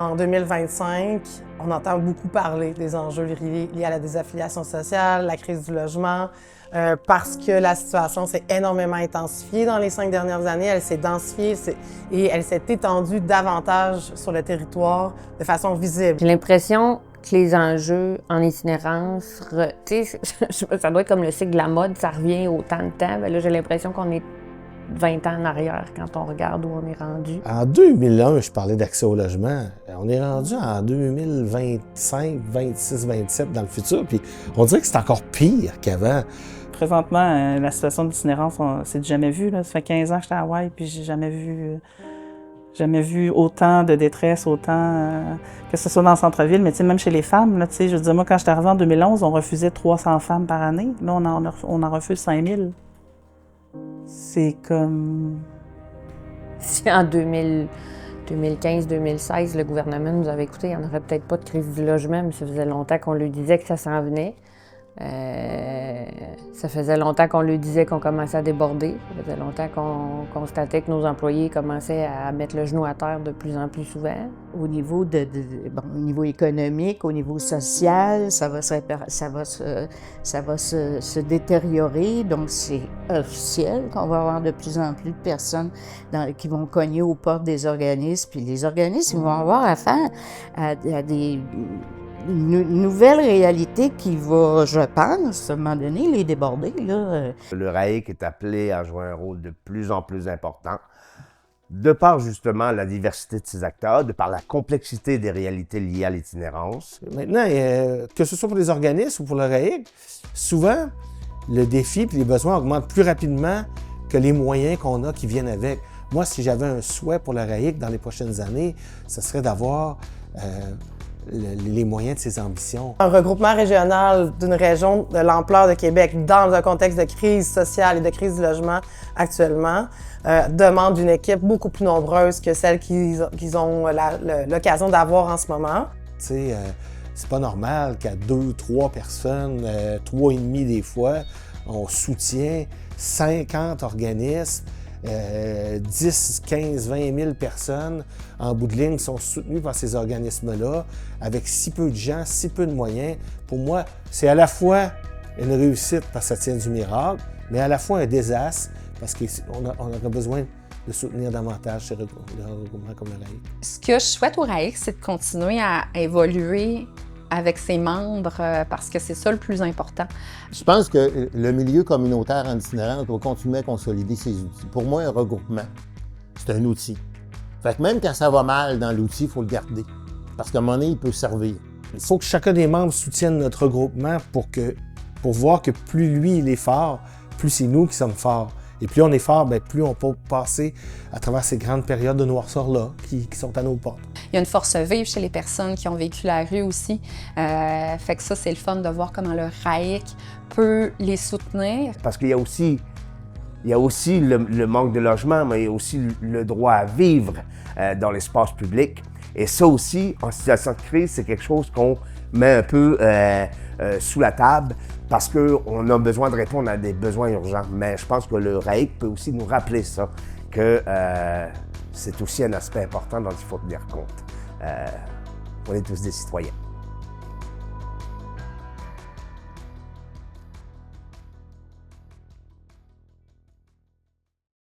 En 2025, on entend beaucoup parler des enjeux liés à la désaffiliation sociale, la crise du logement, parce que la situation s'est énormément intensifiée dans les 5 dernières années. Elle s'est densifiée et elle s'est étendue davantage sur le territoire de façon visible. J'ai l'impression que les enjeux en itinérance, ça doit être comme le cycle de la mode, ça revient autant de temps. Ben là, j'ai l'impression qu'on est 20 ans en arrière quand on regarde où on est rendu. En 2001, je parlais d'accès au logement. On est rendu en 2025, 26, 27 dans le futur, puis on dirait que c'est encore pire qu'avant. Présentement, la situation d'itinérance, c'est du jamais vu. Là. Ça fait 15 ans que j'étais à Hawaï, puis j'ai jamais vu autant de détresse, autant que ce soit dans le centre-ville, mais même chez les femmes. Là, je veux dire, moi, quand j'étais arrivée en 2011, on refusait 300 femmes par année. Là, on en refuse 5000. C'est comme... Si en 2015-2016, le gouvernement nous avait écoutés, il n'y en aurait peut-être pas de crise du logement, mais ça faisait longtemps qu'on lui disait que ça s'en venait. Ça faisait longtemps qu'on lui disait qu'on commençait à déborder. Ça faisait longtemps qu'on constatait que nos employés commençaient à mettre le genou à terre de plus en plus souvent. Au niveau, au niveau économique, au niveau social, ça va se détériorer. Donc, c'est officiel qu'on va avoir de plus en plus de personnes qui vont cogner aux portes des organismes. Puis les organismes vont avoir affaire à des... Une nouvelle réalité qui va, je pense, à un moment donné, les déborder. Là. Le RAIC est appelé à jouer un rôle de plus en plus important, de par justement la diversité de ses acteurs, de par la complexité des réalités liées à l'itinérance. Maintenant, que ce soit pour les organismes ou pour le RAIC, souvent, le défi et les besoins augmentent plus rapidement que les moyens qu'on a qui viennent avec. Moi, si j'avais un souhait pour le RAIC dans les prochaines années, ce serait d'avoir les moyens de ses ambitions. Un regroupement régional d'une région de l'ampleur de Québec dans un contexte de crise sociale et de crise du logement actuellement demande une équipe beaucoup plus nombreuse que celle qu'ils ont l'occasion d'avoir en ce moment. Tu sais, c'est pas normal qu'à 2-3 personnes, 3,5 des fois, on soutient 50 organismes, 10, 15, 20 000 personnes en bout de ligne sont soutenues par ces organismes-là avec si peu de gens, si peu de moyens. Pour moi, c'est à la fois une réussite parce que ça tient du miracle, mais à la fois un désastre parce qu'on aurait besoin de soutenir davantage ces regroupements comme le RAIC. Ce que je souhaite au RAIC, c'est de continuer à évoluer avec ses membres, parce que c'est ça le plus important. Je pense que le milieu communautaire en itinérance doit continuer à consolider ses outils. Pour moi, un regroupement, c'est un outil. Fait que même quand ça va mal dans l'outil, il faut le garder. Parce qu'à un moment donné, il peut servir. Il faut que chacun des membres soutienne notre regroupement pour voir que plus lui, il est fort, plus c'est nous qui sommes forts. Et plus on est fort, bien, plus on peut passer à travers ces grandes périodes de noirceur-là qui sont à nos portes. Il y a une force vive chez les personnes qui ont vécu la rue aussi. Fait que ça, c'est le fun de voir comment le RAIC peut les soutenir. Parce qu'il y a aussi le manque de logement, mais il y a aussi le droit à vivre dans l'espace public. Et ça aussi, en situation de crise, c'est quelque chose qu'on met un peu sous la table parce qu'on a besoin de répondre à des besoins urgents. Mais je pense que le RAIC peut aussi nous rappeler ça, que c'est aussi un aspect important dont il faut tenir compte. On est tous des citoyens.